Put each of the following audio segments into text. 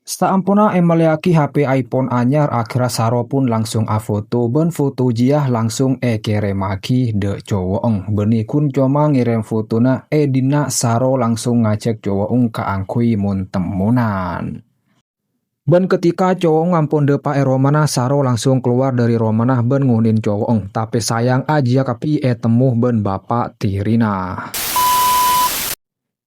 Saampuna emaliaki HP iPhone anyar akhira Saro pun langsung foto ben foto jiah langsung keremaki de cowoong beni kun coma ngirim fotona dina Saro langsung ngajak cowoong ka angkui mun temunan. Ben ketika cowok ngampun depa romana Saro langsung keluar dari romana ben ngunin cowok tapi sayang aja kapi temuh ben bapak tirina.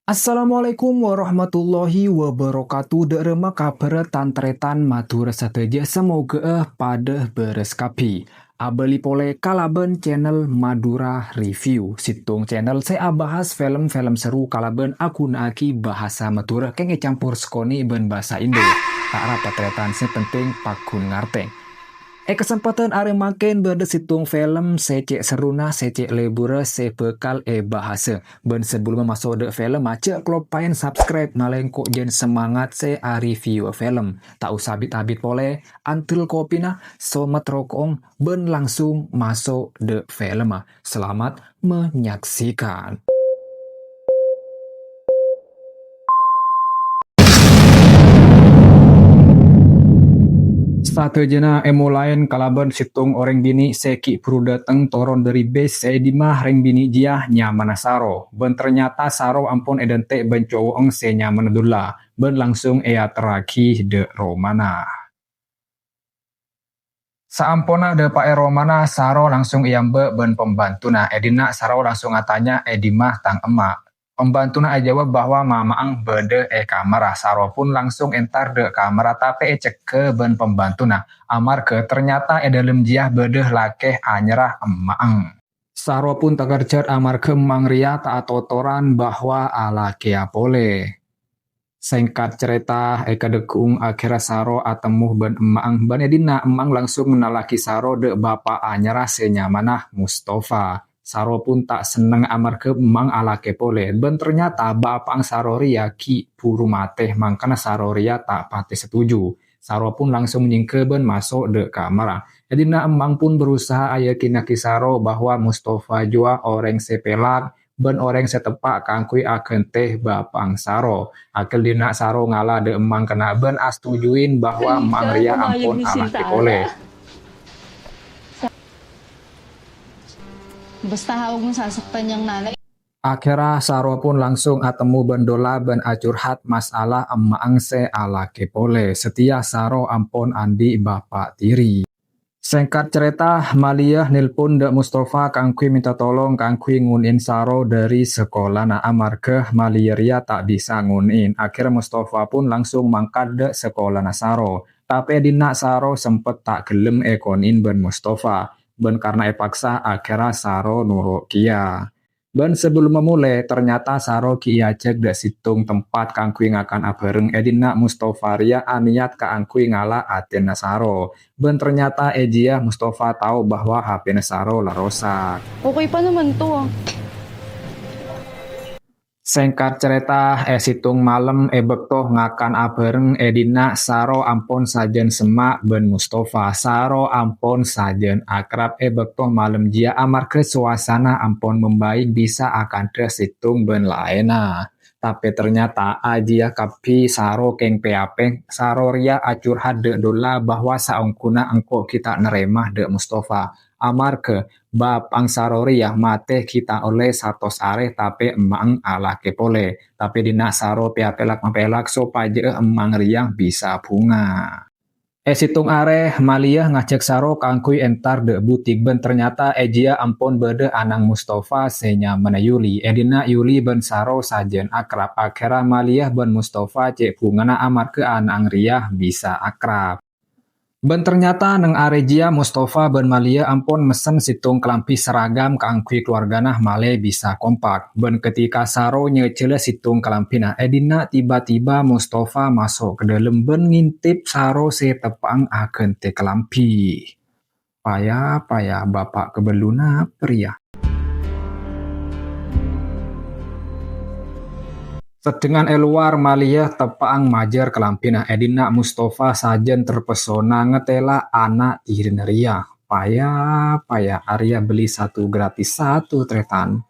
Assalamualaikum warahmatullahi wabarakatuh. Derema kabar tantretan matur sateja semoga pada beres kapi. Abeli pole kalaben channel Madura Review. Situng channel saya bahas film-film seru kalaben akun aki bahasa Madura kenge campur skoni ben bahasa Indo. Tak rapat tretan sepenting pakun ngarteng. Kesempatan are makin berde situng film secek seruna secek lebura sebekal bahasa. Ben sebelum masuk de film aja klopain subscribe nalengko jen semangat review film. Tak usah bit-abit pole antil kopina somat rokong ben langsung masuk de film. Selamat menyaksikan. Satu jena emo lain kalaban situng orang bini seki puru dateng toron dari base dimah reng bini jiah nyaman Saro. Ben ternyata Saro ampun edente ben cowong se nyaman dula. Ben langsung teraki de romana. Saampona de pae romana Saro langsung iambe ben pembantuna edina Saro langsung ngatanya edimah tang emak. Pembantuna jawab bahwa mamaang bede kamera. Saro pun langsung entar de kamera tapi cek ke ben pembantuna. Amar ke ternyata dalam jiah bede lakeh anyerah emaang. Saro pun tegercer amar ke Mang Ria tak totoran bahwa ala kea pole. Singkat cerita kadekung akhirnya Saro atemuh ben emaang. Ben edina emang langsung menalaki Saro de bapak anyerah senyamanah Mustafa. Saro pun tak seneng amar ke emang ala kepole. Ben ternyata bapang Saroria ki puru mateh mangkana Saroria tak pati setuju. Saro pun langsung nyingke ben masuk de kamera. Jadi na emang pun berusaha ayakin ki Saro bahwa Mustafa jua orang sepelak ben orang setepak kangkui akan teh bapang Saro. Akel dina Saro ngala de emang kena ben astujuin bahwa emang ria ampun ala kepole. Basta hawag mo sasaktan yung nanay. Akhirnya Saro pun langsung atemu bendola ben acurhat masalah emaang se ala kepole. Setia Saro ampun andi bapak tiri. Singkat cerita, Malia nelpon de Mustafa kangkui minta tolong kangkui ngunin Saro dari sekolah na amar ke Malia ria tak bisa ngunin. Akhirnya Mustafa pun langsung mangkat de sekolah na Saro. Tapi dina Saro sempet tak gelem ekonin ben Mustafa. Ben karena paksa akhirnya Saro nurut kia. Ben sebelum memulai ternyata Saro kia cek de situng tempat kangkui ngakan abareng edina Mustafa ria aniat ka angkui ngala atena Saro. Ben ternyata ejia Mustafa tahu bahwa HP Saro la rusak. Okay pa naman to. Singkat cerita, situng malam bektoh ngakan abareng edina Saro ampun sajen semak ben Mustafa. Saro ampun sajen akrab bektoh malam jia amar ke suasana ampun membaik bisa akan ke situng ben laena. Tapi ternyata ajia kapi Saro keng peapeng Saro ria acur hade dola bahwa saungkuna engko kita neremah de Mustafa. Amar ke bapang Saroria mate kita oleh satos areh tapi emang ala kepole. Tapi dina Saro peapelak mapelak supaya emang riang bisa bunga. Situng areh Malia ngacek Saro kangkui entar de butik ben ternyata ejia ampun bede anang Mustafa senya mana Yuli. Edina Yuli ben Saro sajen akrab akhirnya Malia ben Mustafa cek bungana amar ke anang ria bisa akrab. Ben ternyata neng arejia Mustafa ben Malia ampun mesen situng kelampi seragam kangkui keluargana male bisa kompak. Ben ketika Saro nyecele situng kelampina edina tiba-tiba Mustafa masuk ke dalam ben ngintip Saro setepang akan te kelampi. Paya bapak kebeluna pria. Sedengan luar Malia tepang majer kelampina edina Mustafa sajen terpesona ngetela anak tirin ria. Paya Arya beli satu gratis satu tretan.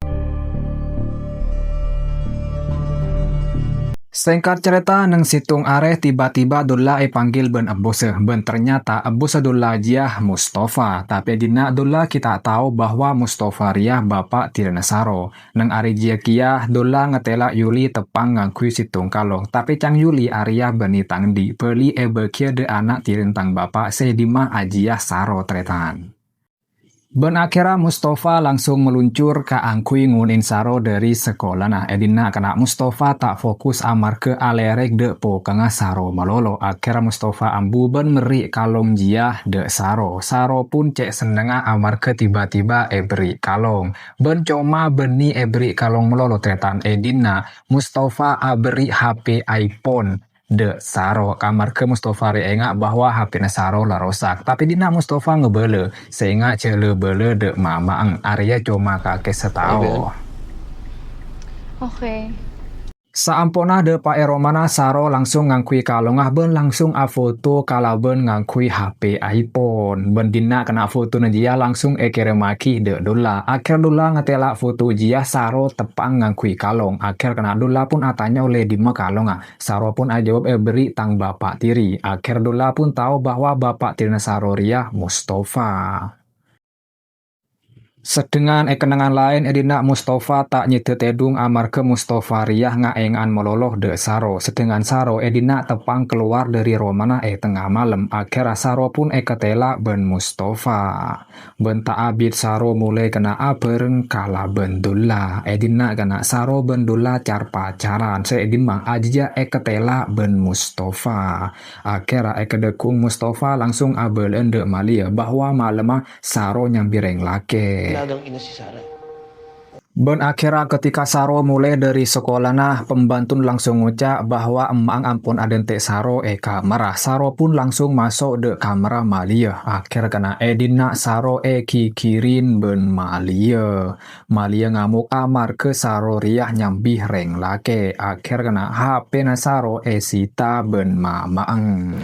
Singkat cerita, neng situng are tiba-tiba dola panggil ben abose. Ben ternyata abose dola jiah Mustafa. Tapi dina dola kita tahu bahwa Mustafa riah bapak tirana saro. Neng ari jia kiah dola ngetela Yuli tepang ngangkui situng kalong. Tapi cang Yuli aria beni tang di peli bekia de anak tirentang bapak sedima ajiah saro tretan. Ben akhirnya Mustafa langsung meluncur ke angkui ngunin saro dari sekolah. Nah, edina kena Mustafa tak fokus amar ke alerek de po kanga saro malolo. Akhirnya Mustafa ambu ben meri kalong jiah de saro. Saro pun cek senengah amar ke tiba-tiba beri kalong. Ben coma beni beri kalong melolo tretan edina. Mustafa beri HP iPhone de saro kamar ke Mustafa enga bahwa HP na saro la rosak tapi dina Mustafa ngebele sehingga cele bele de mama ang Arya cuma kakek setau. Okay. Saampona de Pak Eromana saro langsung ngangkui kalongah ben langsung foto kalaben ngangkui HP iPhone. Ben dina kena foto na jia langsung keremaki de dola. Akhir dola ngetela foto jia saro tepang ngangkui kalong. Akhir kena dola pun atanya oleh dima kalonga. Saro pun jawab beri tang bapak tiri. Akhir dola pun tahu bahwa bapak tiri saro ria Mustafa. Sedengan kenangan lain edina Mustafa tak nyetet edung amar ke Mustafa riah ngaengan meloloh de saro. Sedengan saro edina tepang keluar dari romana tengah malam. Akhirnya saro pun ketela ben Mustafa. Ben tak abid saro mulai kena abereng kala ben dola. Edina kena saro ben dola car pacaran. Seedimang aja ketela ben Mustafa. Akhirnya kedekung Mustafa langsung abelen de malia bahwa malemah saro nyambireng lake. Ina si Sarah. Ben akhirnya ketika Saro mulai dari sekolah nah pembantun langsung ngucap bahwa emang ampun adente Saro kamera. Saro pun langsung masuk de kamera Malia. Akhir kena edina Saro kikirin ben Malia. Malia ngamuk amar ke Saro riah nyambih reng lake. Akhir kena HP na Saro sita ben mamaang.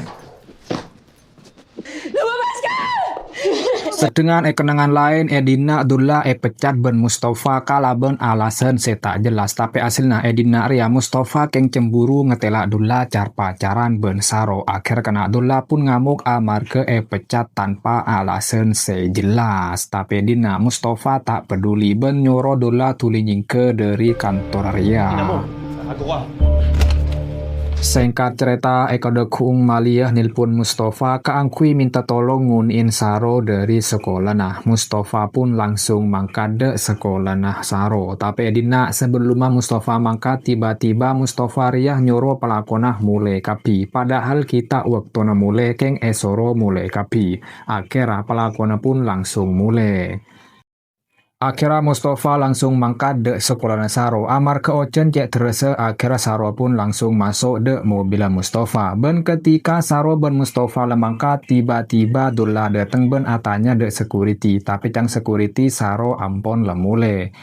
Sedengan kenangan lain edina dola pecat ben Mustafa kala ben alasan tak jelas tapi asilna edina ria Mustafa keng cemburu ngetela dola car pacaran ben Saro. Akhir kena dola pun ngamuk amar ke pecat tanpa alasan jelas tapi edina Mustafa tak peduli ben nyoro dola tuli nyingke dari kantor ria. Singkat cerita, dekung Malia nilpun Mustafa keangkui minta tolong ngunin Saro dari sekolah. Nah, Mustafa pun langsung mangkat de sekolah nah Saro. Tapi edina sebelum Mustafa mangkat tiba-tiba Mustafa riah nyuruh pelakonah mulai kapi. Padahal kita waktu na mulai keng esoro mulai kapi. Akhirnya pelakona pun langsung mulai. Akhirnya Mustafa langsung mangkat de sekolah Saro. Amar ke Ocen cek terasa akhirnya Saro pun langsung masuk de mobil Mustafa. Ben ketika Saro ben Mustafa lemangkat tiba-tiba dola dateng ben atanya de security. Tapi cang security Saro ampon lemule.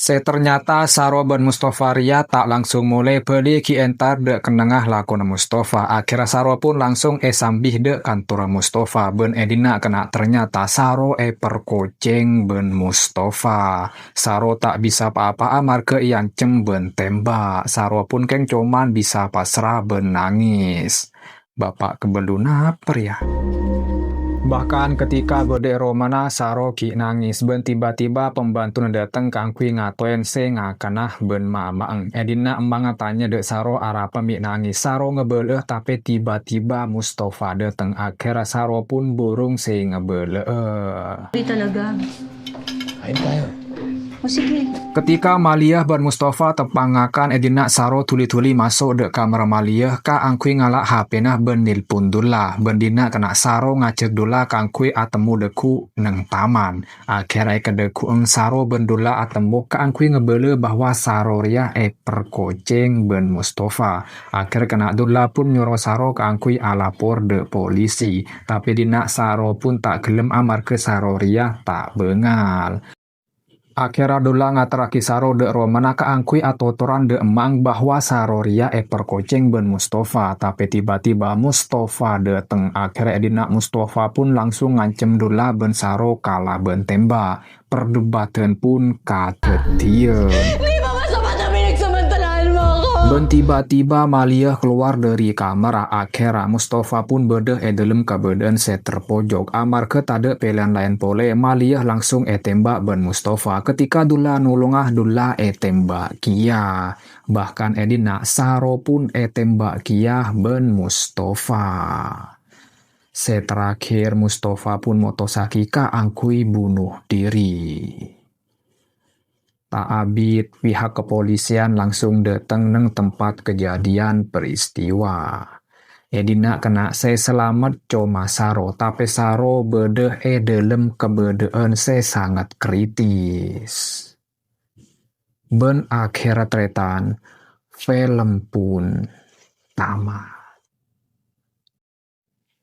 Ternyata Saro ben Mustafa ria tak langsung mulai beli ki entar de kenengah lakon Mustafa. Akhirnya Saro pun langsung sambih de kantor Mustafa. Ben edina kena ternyata Saro perkoceng ben Mustafa. Saro tak bisa apa-apa amar ke iancem ben tembak. Saro pun keng cuman bisa pasrah ben nangis. Bapak kebelun apa ya? Bahkan ketika gode romana Saro ki nangis ben tiba-tiba pembantu dateng kangkui ngatoen se ngakanah ben mamaang. Edina embang tanya de Saro arapa mi nangis. Saro ngebeleh tapi tiba-tiba Mustafa dateng. Akhirnya Saro pun burung se ngebeleh. Hindi talaga. Kain tayo. O sige. Ketika Malia ben Mustafa tepangakan edina Saro tuli-tuli masuk de kamar Malia ka angkui ngalak HP nah ben nilpun dola. Ben dina kena Saro ngajak dola kangkui atemu deku neng taman. Akhirnya kedeku Saro ben dola atemu ka angkui ngebele bahwa Saro ria perkoceng ben Mustafa. Akhirnya kena dola pun nyuruh Saro ka angkui alapor de polisi. Tapi dina Saro pun tak gelem amar ke Saro ria tak bengal. Akhirnya dola ngateraki Saro de romana keangkui atau toran de emang bahwa Saro ria perkoceng ben Mustafa. Tapi tiba-tiba Mustafa dateng. Akhirnya edina Mustafa pun langsung ngancem dola ben Saro kala ben tembak. Perdebatan pun katetian. Hindi ba masama na pinagsamantalahan mo ako? Ben tiba-tiba Malia keluar dari kamar. Akhirnya Mustafa pun bedeh dalam keadaan se terpojok. Amar ke tade pilihan lain pole. Malia langsung tembak ben Mustafa. Ketika dula nulungah dula tembak Kia. Bahkan Edina Saro pun tembak Kia ben Mustafa. Se terakhir Mustafa pun motosakika angkui bunuh diri. Tak abit, pihak kepolisian langsung datang neng tempat kejadian peristiwa. Edina kena se selamat cuma Saro, tapi Saro bedeh dalam keberadaan se sangat kritis. Ben akhir tretan, film pun tamat.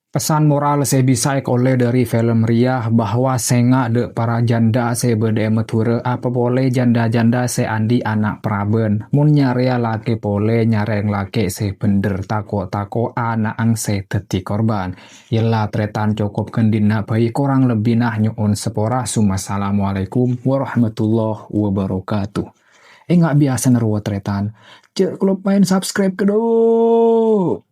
Pesan moral saya bisa oleh dari film Ria bahwa senga de para janda saya berde mature apa boleh janda-janda saya andi anak praben mun nyari laki boleh nyari laki saya bener tako anak ang saya teti korban yelah tretan cukup kendina baik kurang lebih nah nyuun sepora Assalamualaikum warahmatullahi wabarakatuh. Nggak biasa neruat tretan cek kalau main subscribe kedua.